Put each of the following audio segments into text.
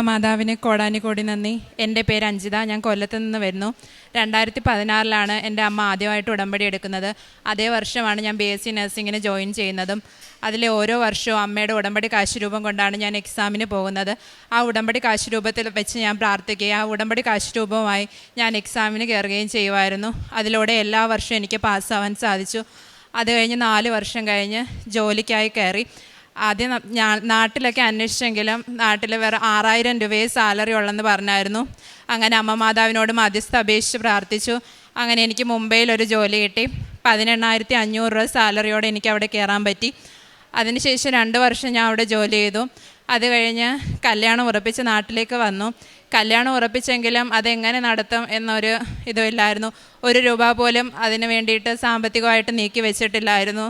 മാതാവിന് കോടാനുകോടി നന്ദി. എൻ്റെ പേര് അഞ്ജിത. ഞാൻ കൊല്ലത്ത് നിന്ന് വരുന്നു. 2016 എൻ്റെ അമ്മ ആദ്യമായിട്ട് ഉടമ്പടി എടുക്കുന്നത്. അതേ വർഷമാണ് ഞാൻ BSc നഴ്സിങ്ങിന് ജോയിൻ ചെയ്യുന്നതും. അതിലെ ഓരോ വർഷവും അമ്മയുടെ ഉടമ്പടി കാശുരൂപം കൊണ്ടാണ് ഞാൻ എക്സാമിന് പോകുന്നത്. ആ ഉടമ്പടി കാശുരൂപത്തിൽ വെച്ച് ഞാൻ പ്രാർത്ഥിക്കുകയും ആ ഉടമ്പടി കാശുരൂപമായി ഞാൻ എക്സാമിന് കയറുകയും ചെയ്യുമായിരുന്നു. അതിലൂടെ എല്ലാ വർഷവും എനിക്ക് പാസ്സാവാൻ സാധിച്ചു. അത് കഴിഞ്ഞ് 4 വർഷം കഴിഞ്ഞ് ജോലിക്കായി കയറി. ആദ്യം നാട്ടിലൊക്കെ അന്വേഷിച്ചെങ്കിലും നാട്ടിൽ വേറെ 6000 രൂപയെ സാലറി ഉള്ളെന്ന് പറഞ്ഞായിരുന്നു. അങ്ങനെ അമ്മ മാതാവിനോട് മധ്യസ്ഥ അപേക്ഷിച്ച് പ്രാർത്ഥിച്ചു. അങ്ങനെ എനിക്ക് മുംബൈയിൽ ഒരു ജോലി കിട്ടി. 18,500 രൂപ സാലറിയോടെ എനിക്ക് അവിടെ കയറാൻ പറ്റി. അതിനുശേഷം 2 വർഷം ഞാൻ അവിടെ ജോലി ചെയ്തു. അത് കഴിഞ്ഞ് കല്യാണം ഉറപ്പിച്ച് നാട്ടിലേക്ക് വന്നു. കല്യാണം ഉറപ്പിച്ചെങ്കിലും അതെങ്ങനെ നടത്തും എന്നൊരു ഇതുമില്ലായിരുന്നു. 1 രൂപ പോലും അതിന് വേണ്ടിയിട്ട് സാമ്പത്തികമായിട്ട് നീക്കി വെച്ചിട്ടില്ലായിരുന്നു.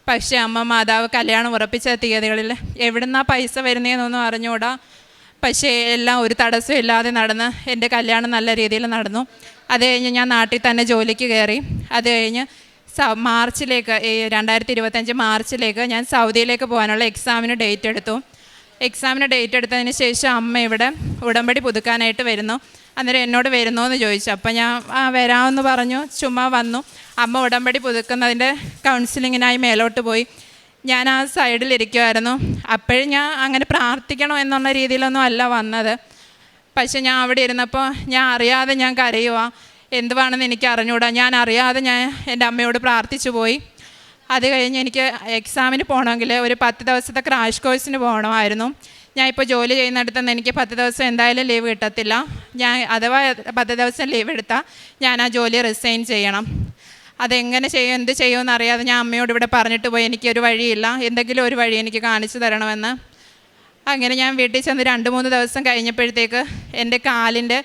പക്ഷേ അമ്മ മാതാവ് കല്യാണം ഉറപ്പിച്ച തീയതികളിൽ എവിടുന്നാ പൈസ വരുന്നതെന്നൊന്നും അറിഞ്ഞുകൂടാ. പക്ഷേ എല്ലാം ഒരു തടസ്സം ഇല്ലാതെ നടന്ന് എൻ്റെ കല്യാണം നല്ല രീതിയിൽ നടന്നു. അത് കഴിഞ്ഞ് ഞാൻ നാട്ടിൽ തന്നെ ജോലിക്ക് കയറി. അത് കഴിഞ്ഞ് മാർച്ചിലേക്ക് 2025 മാർച്ചിലേക്ക് ഞാൻ സൗദിയിലേക്ക് പോകാനുള്ള എക്സാമിന് ഡേറ്റ് എടുത്തു. എക്സാമിന് ഡേറ്റ് എടുത്തതിന് ശേഷം അമ്മ ഇവിടെ ഉടമ്പടി പുതുക്കാനായിട്ട് വരുന്നു. അന്നേരം എന്നോട് വരുന്നോ എന്ന് ചോദിച്ചു. അപ്പം ഞാൻ വരാമെന്ന് പറഞ്ഞു. ചുമ്മാ വന്നു. അമ്മ ഉടമ്പടി പുതുക്കുന്നതിൻ്റെ കൗൺസിലിങ്ങിനായി മേലോട്ട് പോയി. ഞാൻ ആ സൈഡിലിരിക്കുമായിരുന്നു. അപ്പോഴും ഞാൻ അങ്ങനെ പ്രാർത്ഥിക്കണോ എന്നുള്ള രീതിയിലൊന്നും അല്ല വന്നത്. പക്ഷെ ഞാൻ അവിടെ ഇരുന്നപ്പോൾ ഞാൻ അറിയാതെ ഞാൻ കരയുക. എന്തുവാണെന്ന് എനിക്ക് അറിഞ്ഞുകൂടാ. ഞാൻ അറിയാതെ ഞാൻ എൻ്റെ അമ്മയോട് പ്രാർത്ഥിച്ചു പോയി. അത് കഴിഞ്ഞ് എനിക്ക് എക്സാമിന് പോകണമെങ്കിൽ ഒരു 10 ദിവസത്തെ ക്രാഷ് കോഴ്സിന് പോകണമായിരുന്നു. ഞാൻ ഇപ്പോൾ ജോലി ചെയ്യുന്നിടത്തു നിന്ന് എനിക്ക് 10 ദിവസം എന്തായാലും ലീവ് കിട്ടത്തില്ല. ഞാൻ അഥവാ 10 ദിവസം ലീവ് എടുത്താൽ ഞാൻ ആ ജോലി റിസൈൻ ചെയ്യണം. അതെങ്ങനെ ചെയ്യും എന്ത് ചെയ്യുമെന്ന് അറിയാതെ ഞാൻ അമ്മയോട് ഇവിടെ പറഞ്ഞിട്ട് പോയി. എനിക്കൊരു വഴിയില്ല, എന്തെങ്കിലും ഒരു വഴി എനിക്ക് കാണിച്ചു തരണമെന്ന്. അങ്ങനെ ഞാൻ വീട്ടിൽ ചെന്ന് 2-3 ദിവസം കഴിഞ്ഞപ്പോഴത്തേക്ക് എൻ്റെ കാലിൻ്റെ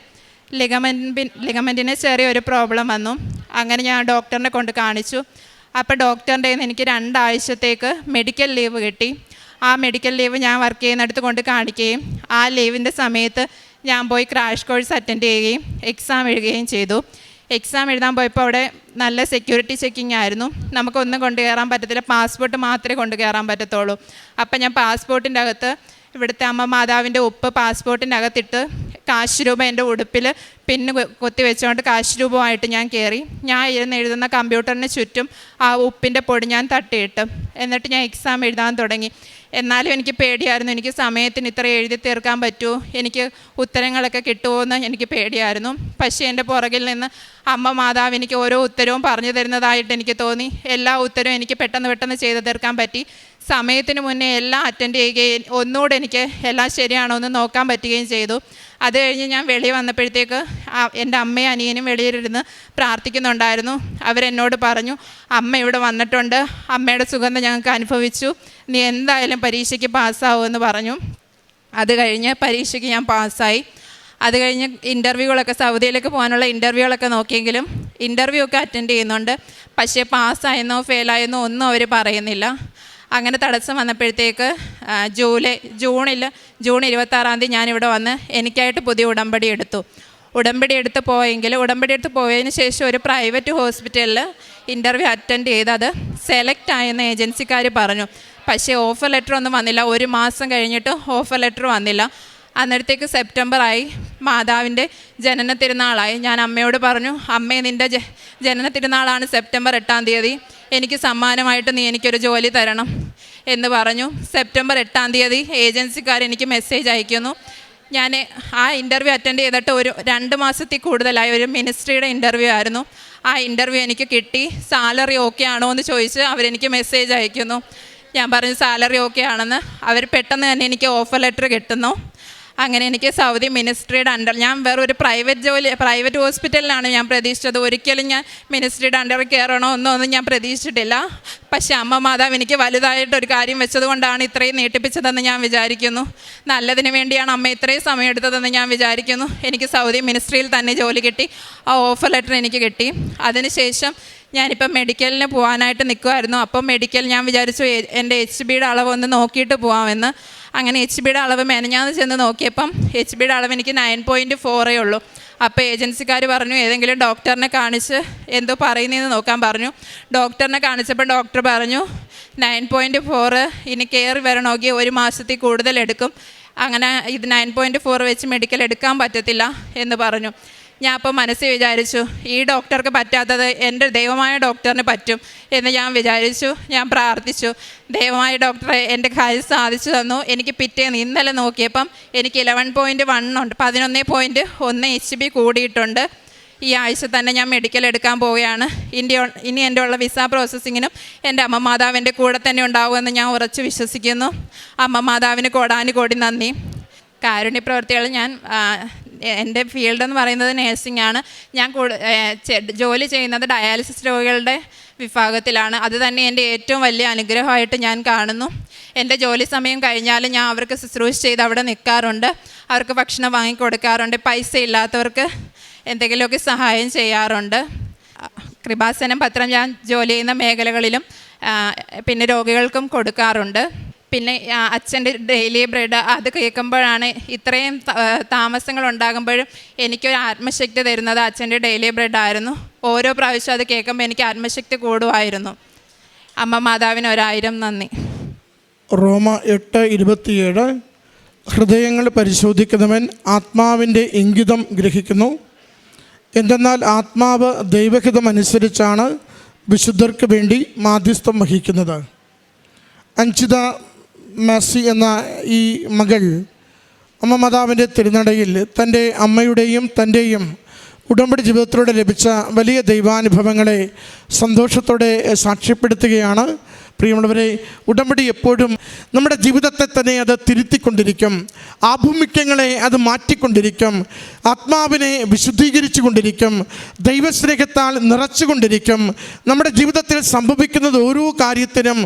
ലിഗമെൻറ്റിന് ചെറിയൊരു പ്രോബ്ലം വന്നു. അങ്ങനെ ഞാൻ ഡോക്ടറിനെ കൊണ്ട് കാണിച്ചു. അപ്പോൾ ഡോക്ടറിൻ്റെ കയ്യിൽ നിന്ന് എനിക്ക് 2 ആഴ്ചത്തേക്ക് മെഡിക്കൽ ലീവ് കിട്ടി. ആ മെഡിക്കൽ ലീവ് ഞാൻ വർക്ക് ചെയ്യുന്നിടത്ത് കൊണ്ട് കാണിക്കുകയും ആ ലീവിൻ്റെ സമയത്ത് ഞാൻ പോയി ക്രാഷ് കോഴ്സ് അറ്റൻഡ് ചെയ്യുകയും എക്സാം എഴുതുകയും ചെയ്തു. എക്സാം എഴുതാൻ പോയപ്പോൾ അവിടെ നല്ല സെക്യൂരിറ്റി ചെക്കിംഗ് ആയിരുന്നു. നമുക്കൊന്നും കൊണ്ട് കയറാൻ പറ്റത്തില്ല, പാസ്പോർട്ട് മാത്രമേ കൊണ്ട് കയറാൻ പറ്റത്തുള്ളൂ. അപ്പം ഞാൻ പാസ്പോർട്ടിൻ്റെ അകത്ത് ഇവിടുത്തെ അമ്മ മാതാവിൻ്റെ ഉപ്പ് പാസ്പോർട്ടിൻ്റെ അകത്തിട്ട് കാശ് രൂപ എൻ്റെ ഉടുപ്പിൽ പിന്ന് കൊത്തി വെച്ചുകൊണ്ട് കാശ് രൂപമായിട്ട് ഞാൻ കയറി. ഞാൻ ഇരുന്ന് എഴുതുന്ന കമ്പ്യൂട്ടറിന് ചുറ്റും ആ ഉപ്പിൻ്റെ പൊടി ഞാൻ തട്ടിയിട്ട് എന്നിട്ട് ഞാൻ എക്സാം എഴുതാൻ തുടങ്ങി. എന്നാലും എനിക്ക് പേടിയായിരുന്നു. എനിക്ക് സമയത്തിന് ഇത്ര എഴുതി തീർക്കാൻ പറ്റുമോ, എനിക്ക് ഉത്തരങ്ങളൊക്കെ കിട്ടുമോ എന്ന് എനിക്ക് പേടിയായിരുന്നു. പക്ഷേ എൻ്റെ പുറകിൽ നിന്ന് അമ്മ മാതാവ് എനിക്ക് ഓരോ ഉത്തരവും പറഞ്ഞു തരുന്നതായിട്ട് എനിക്ക് തോന്നി. എല്ലാ ഉത്തരവും എനിക്ക് പെട്ടെന്ന് ചെയ്ത് തീർക്കാൻ പറ്റി. സമയത്തിന് മുന്നേ എല്ലാം അറ്റൻഡ് ചെയ്യുകയും ഒന്നുകൂടെ എനിക്ക് എല്ലാം ശരിയാണോ എന്ന് നോക്കാൻ പറ്റുകയും ചെയ്തു. അത് കഴിഞ്ഞ് ഞാൻ വെളിയിൽ വന്നപ്പോഴത്തേക്ക് എൻ്റെ അമ്മയും അനിയനും വെളിയിലിരുന്ന് പ്രാർത്ഥിക്കുന്നുണ്ടായിരുന്നു. അവരെന്നോട് പറഞ്ഞു, അമ്മ ഇവിടെ വന്നിട്ടുണ്ട്, അമ്മയുടെ സുഗന്ധം ഞങ്ങൾക്ക് അനുഭവിച്ചു, നീ എന്തായാലും പരീക്ഷയ്ക്ക് പാസ്സാവുമെന്ന് പറഞ്ഞു. അത് കഴിഞ്ഞ് പരീക്ഷയ്ക്ക് ഞാൻ പാസ്സായി. അത് കഴിഞ്ഞ് ഇൻ്റർവ്യൂകളൊക്കെ സൗദിയിലേക്ക് പോകാനുള്ള ഇൻ്റർവ്യൂകളൊക്കെ നോക്കിയെങ്കിലും ഇൻ്റർവ്യൂ ഒക്കെ അറ്റൻഡ് ചെയ്യുന്നുണ്ട്. പക്ഷേ പാസ്സായെന്നോ ഫെയിലായെന്നോ ഒന്നും അവർ പറയുന്നില്ല. അങ്ങനെ തടസ്സം വന്നപ്പോഴത്തേക്ക് ജൂൺ 26-ാം തീയതി ഞാനിവിടെ വന്ന് എനിക്കായിട്ട് പുതിയ ഉടമ്പടി എടുത്ത് പോയതിന് ശേഷം ഒരു പ്രൈവറ്റ് ഹോസ്പിറ്റലിൽ ഇൻ്റർവ്യൂ അറ്റൻഡ് ചെയ്ത് അത് സെലക്ട് ആയെന്ന് ഏജൻസിക്കാർ പറഞ്ഞു. പക്ഷേ ഓഫർ ലെറ്റർ ഒന്നും വന്നില്ല. 1 മാസം കഴിഞ്ഞിട്ട് ഓഫർ ലെറ്റർ വന്നില്ല. അന്നേരത്തേക്ക് സെപ്റ്റംബറായി, മാതാവിൻ്റെ ജനന തിരുനാളായി. ഞാൻ അമ്മയോട് പറഞ്ഞു, അമ്മേ നിൻ്റെ ജനന തിരുനാളാണ് സെപ്റ്റംബർ 8-ാം തീയതി, എനിക്ക് സമ്മാനമായിട്ട് നീ എനിക്കൊരു ജോലി തരണം എന്ന് പറഞ്ഞു. സെപ്റ്റംബർ 8-ാം തീയതി ഏജൻസിക്കാർ എനിക്ക് മെസ്സേജ് അയക്കുന്നു. ഞാൻ ആ ഇൻ്റർവ്യൂ അറ്റൻഡ് ചെയ്തിട്ട് ഒരു 2 മാസത്തിൽ കൂടുതലായി. ഒരു മിനിസ്ട്രിയുടെ ഇൻ്റർവ്യൂ ആയിരുന്നു. ആ ഇൻ്റർവ്യൂ എനിക്ക് കിട്ടി. സാലറി ഓക്കെ ആണോ എന്ന് ചോദിച്ച് അവരെനിക്ക് മെസ്സേജ് അയക്കുന്നു. ഞാൻ പറഞ്ഞു സാലറി ഓക്കെ ആണെന്ന്. അവർ പെട്ടെന്ന് തന്നെ എനിക്ക് ഓഫർ ലെറ്റർ കിട്ടുന്നു. അങ്ങനെ എനിക്ക് സൗദി മിനിസ്ട്രിയുടെ അണ്ടർ, ഞാൻ വേറൊരു പ്രൈവറ്റ് ഹോസ്പിറ്റലിലാണ് ഞാൻ പ്രതീക്ഷിച്ചത്. ഒരിക്കലും ഞാൻ മിനിസ്ട്രിയുടെ അണ്ടറിൽ കയറണോ ഒന്നും ഞാൻ പ്രതീക്ഷിച്ചിട്ടില്ല. പക്ഷേ അമ്മ മാതാവ് എനിക്ക് വലുതായിട്ടൊരു കാര്യം വെച്ചതുകൊണ്ടാണ് ഇത്രയും നീട്ടിപ്പിച്ചതെന്ന് ഞാൻ വിചാരിക്കുന്നു. നല്ലതിന് വേണ്ടിയാണ് അമ്മ ഇത്രയും സമയം എടുത്തതെന്ന് ഞാൻ വിചാരിക്കുന്നു. എനിക്ക് സൗദി മിനിസ്ട്രിയിൽ തന്നെ ജോലി കിട്ടി. ആ ഓഫർ ലെറ്റർ എനിക്ക് കിട്ടി. അതിനുശേഷം ഞാനിപ്പം മെഡിക്കലിന് പോകാനായിട്ട് നിൽക്കുമായിരുന്നു. അപ്പം മെഡിക്കൽ ഞാൻ വിചാരിച്ചു എൻ്റെ HBയുടെ അളവ് ഒന്ന് നോക്കിയിട്ട് പോകാമെന്ന്. അങ്ങനെ HBയുടെ അളവ് മെനഞ്ഞാന്ന് ചെന്ന് നോക്കിയപ്പം HBയുടെ അളവ് എനിക്ക് 9.4 ഉള്ളൂ. അപ്പോൾ ഏജൻസിക്കാർ പറഞ്ഞു ഏതെങ്കിലും ഡോക്ടറിനെ കാണിച്ച് എന്തോ പറയുന്നതെന്ന് നോക്കാൻ പറഞ്ഞു. ഡോക്ടറിനെ കാണിച്ചപ്പോൾ ഡോക്ടർ പറഞ്ഞു 9.4 ഇനി കയറി വരണമെങ്കിൽ 1 മാസത്തിൽ കൂടുതൽ എടുക്കും. അങ്ങനെ ഇത് 9.4 വെച്ച് മെഡിക്കൽ എടുക്കാൻ പറ്റത്തില്ല എന്ന് പറഞ്ഞു. ഞാൻ അപ്പോൾ മനസ്സിൽ വിചാരിച്ചു, ഈ ഡോക്ടർക്ക് പറ്റാത്തത് എൻ്റെ ദൈവമായ ഡോക്ടറിന് പറ്റും എന്ന് ഞാൻ വിചാരിച്ചു. ഞാൻ പ്രാർത്ഥിച്ചു. ദൈവമായ ഡോക്ടറെ എൻ്റെ കാര്യം സാധിച്ചു തന്നു. എനിക്ക് പിറ്റേന്ന് ഇന്നലെ നോക്കിയപ്പം എനിക്ക് 11.1 ഉണ്ട്, 11.1 HB കൂടിയിട്ടുണ്ട്. ഈ ആഴ്ച തന്നെ ഞാൻ മെഡിക്കൽ എടുക്കാൻ പോവുകയാണ്. ഇനി എൻ്റെ ഉള്ള വിസ പ്രോസസ്സിങ്ങിനും എൻ്റെ അമ്മ മാതാവിൻ്റെ കൂടെ തന്നെ ഉണ്ടാവുമെന്ന് ഞാൻ ഉറച്ചു വിശ്വസിക്കുന്നു. അമ്മ മാതാവിന് കോടാനുകോടി നന്ദി. കാരുണ്യ പ്രവർത്തികൾ എൻ്റെ ഫീൽഡ് എന്ന് പറയുന്നത് നേഴ്സിംഗ് ആണ്. ഞാൻ ജോലി ചെയ്യുന്നത് ഡയാലിസിസ് രോഗികളുടെ വിഭാഗത്തിലാണ്. അത് തന്നെ എൻ്റെ ഏറ്റവും വലിയ അനുഗ്രഹമായിട്ട് ഞാൻ കാണുന്നു. എൻ്റെ ജോലി സമയം കഴിഞ്ഞാലും ഞാൻ അവർക്ക് ശുശ്രൂഷ ചെയ്ത് അവിടെ നിൽക്കാറുണ്ട്. അവർക്ക് ഭക്ഷണം വാങ്ങിക്കൊടുക്കാറുണ്ട്. പൈസ ഇല്ലാത്തവർക്ക് എന്തെങ്കിലുമൊക്കെ സഹായം ചെയ്യാറുണ്ട്. കൃപാസനം പത്രം ഞാൻ ജോലി ചെയ്യുന്ന മേഖലകളിലും പിന്നെ രോഗികൾക്കും കൊടുക്കാറുണ്ട്. പിന്നെ അച്ഛൻ്റെ ഡെയിലി ബ്രെഡ് അത് കേൾക്കുമ്പോഴാണ്, ഇത്രയും താമസങ്ങൾ ഉണ്ടാകുമ്പോഴും എനിക്കൊരു ആത്മശക്തി തരുന്നത് അച്ഛൻ്റെ ഡെയിലി ബ്രെഡായിരുന്നു. ഓരോ പ്രാവശ്യം അത് കേൾക്കുമ്പോൾ എനിക്ക് ആത്മശക്തി കൂടുമായിരുന്നു. അമ്മ മാതാവിന് 1000 നന്ദി. റോമ 8:27 ഹൃദയങ്ങൾ പരിശോധിക്കുന്നവൻ ആത്മാവിൻ്റെ ഇംഗിതം ഗ്രഹിക്കുന്നു. എന്തെന്നാൽ ആത്മാവ് ദൈവഹിതമനുസരിച്ചാണ് വിശുദ്ധർക്ക് വേണ്ടി മാധ്യസ്ഥം വഹിക്കുന്നത്. അഞ്ജിത മാസി എന്ന ഈ മകൾ അമ്മ മാതാവിൻ്റെ തിരുനടയിൽ തൻ്റെ അമ്മയുടെയും തൻ്റെയും ഉടമ്പടി ജീവിതത്തിലൂടെ ലഭിച്ച വലിയ ദൈവാനുഭവങ്ങളെ സന്തോഷത്തോടെ സാക്ഷ്യപ്പെടുത്തുകയാണ്. പ്രിയമുള്ളവരെ, ഉടമ്പടി എപ്പോഴും നമ്മുടെ ജീവിതത്തെ തന്നെ അത് തിരുത്തിക്കൊണ്ടിരിക്കും. ആഭിമുഖ്യങ്ങളെ അത് മാറ്റിക്കൊണ്ടിരിക്കും. ആത്മാവിനെ വിശുദ്ധീകരിച്ചു കൊണ്ടിരിക്കും. ദൈവസ്നേഹത്താൽ നിറച്ചുകൊണ്ടിരിക്കും. നമ്മുടെ ജീവിതത്തിൽ സംഭവിക്കുന്നത് ഓരോ കാര്യത്തിനും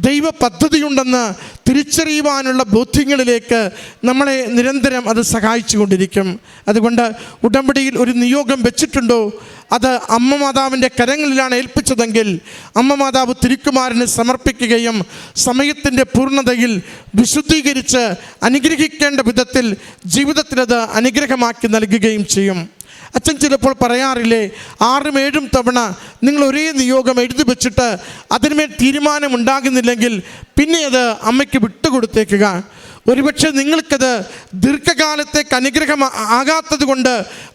ദൈവ പദ്ധതിയുണ്ടെന്ന് തിരിച്ചറിയുവാനുള്ള ബോധ്യങ്ങളിലേക്ക് നമ്മളെ നിരന്തരം അത് സഹായിച്ചു കൊണ്ടിരിക്കും. അതുകൊണ്ട് ഉടമ്പടിയിൽ ഒരു നിയോഗം വെച്ചിട്ടുണ്ടോ, അത് അമ്മ മാതാവിൻ്റെ കരങ്ങളിലാണ് ഏൽപ്പിച്ചതെങ്കിൽ അമ്മ മാതാവ് തിരുക്കുമാരന് സമർപ്പിക്കുകയും സമയത്തിൻ്റെ പൂർണ്ണതയിൽ വിശുദ്ധീകരിച്ച് അനുഗ്രഹിക്കേണ്ട വിധത്തിൽ ജീവിതത്തിലത് അനുഗ്രഹമാക്കി നൽകുകയും ചെയ്യും. അച്ഛൻ ചിലപ്പോൾ പറയാറില്ലേ, 6-7 തവണ നിങ്ങൾ ഒരേ നിയോഗം എഴുതി വെച്ചിട്ട് അതിന്മേൽ തീരുമാനമുണ്ടാകുന്നില്ലെങ്കിൽ പിന്നെ അത് അമ്മയ്ക്ക് വിട്ടുകൊടുത്തേക്കുക. ഒരുപക്ഷെ നിങ്ങൾക്കത് ദീർഘകാലത്തേക്ക് അനുഗ്രഹം ആകാത്തത് കൊണ്ട്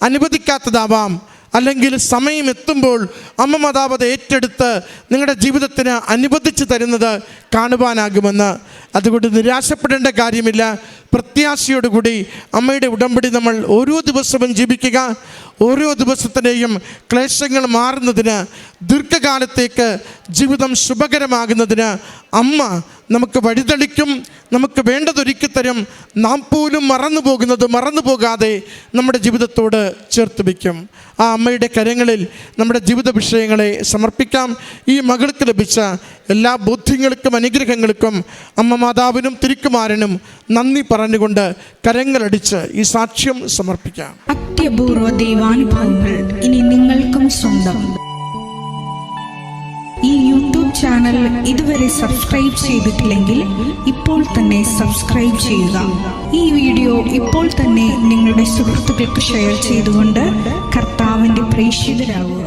അനുവദിക്കാത്തതാവാം. അല്ലെങ്കിൽ സമയം എത്തുമ്പോൾ അമ്മ മാതാവ് അത് ഏറ്റെടുത്ത് നിങ്ങളുടെ ജീവിതത്തിന് അനുവദിച്ച് തരുന്നത് കാണുവാനാകുമെന്ന്. അതുകൊണ്ട് നിരാശപ്പെടേണ്ട കാര്യമില്ല. പ്രത്യാശയോടുകൂടി അമ്മയുടെ ഉടമ്പടി നമ്മൾ ഓരോ ദിവസവും ജീവിക്കുക. ഓരോ ദിവസത്തിൻ്റെയും ക്ലേശങ്ങൾ മാറുന്നതിന്, ദീർഘകാലത്തേക്ക് ജീവിതം ശുഭകരമാകുന്നതിന് അമ്മ നമുക്ക് വഴിതെളിക്കും, നമുക്ക് വേണ്ടതൊരുക്കി തരും. നാം പോലും മറന്നു പോകാതെ നമ്മുടെ ജീവിതത്തോട് ചേർത്ത് വയ്ക്കും. ആ അമ്മയുടെ കരങ്ങളിൽ നമ്മുടെ ജീവിത വിഷയങ്ങളെ സമർപ്പിക്കാം. ഈ മകൾക്ക് ലഭിച്ച എല്ലാ ബോധ്യങ്ങൾക്കും അനുഗ്രഹങ്ങൾക്കും അമ്മ മാതാവിനും തിരുക്കുമാരനും നന്ദി പറഞ്ഞുകൊണ്ട് കരങ്ങളടിച്ച് ഈ സാക്ഷ്യം സമർപ്പിക്കാം. അത്യപൂർവ ദൈവാനുഭവങ്ങൾ ഇനി നിങ്ങൾക്കും സ്വന്തം. ഈ യൂട്യൂബ് ചാനൽ ഇതുവരെ സബ്സ്ക്രൈബ് ചെയ്തിട്ടില്ലെങ്കിൽ ഇപ്പോൾ തന്നെ സബ്സ്ക്രൈബ് ചെയ്യുക. ഈ വീഡിയോ ഇപ്പോൾ തന്നെ നിങ്ങളുടെ സുഹൃത്തുക്കൾക്ക് ഷെയർ ചെയ്തുകൊണ്ട് കർത്താവിൻ്റെ പ്രേക്ഷിതരാകുക.